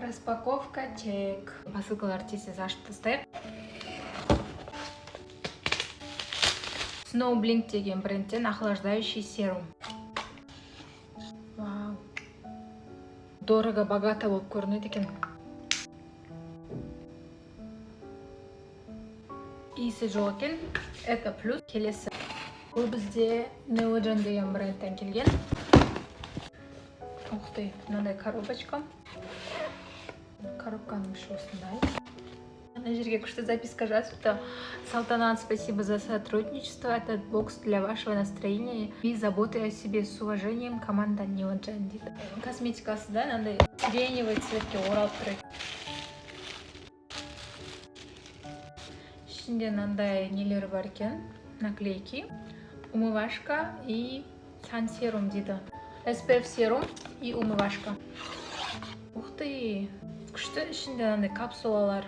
Распаковка чек. Посылкаларды тез ашып тастайық. Snowblink деген брендтен охлаждающий серум. Вау. Дорого, богато болып көрінеді екен. Иісі жоқ екен. Это плюс. Келесі. Бұл бізде Neogen деген брендтен келген. Ух ты, мынандай коробочка. Коробканың іші осындай. Мына жерге күшті записка жазыпты. Салтанат, спасибо за сотрудничество. Этот бокс для вашего настроения и заботы о себе с уважением, команда Neogen дейді. Косметикасы да мынандай сиреневый цветке оралып тұрады. Ішінде мынандай нелер бар екен, наклейки, умывашка и сан серум дейді. SPF серум и умывашка. Ух ты, күшті, ішінде мынандай капсулалар.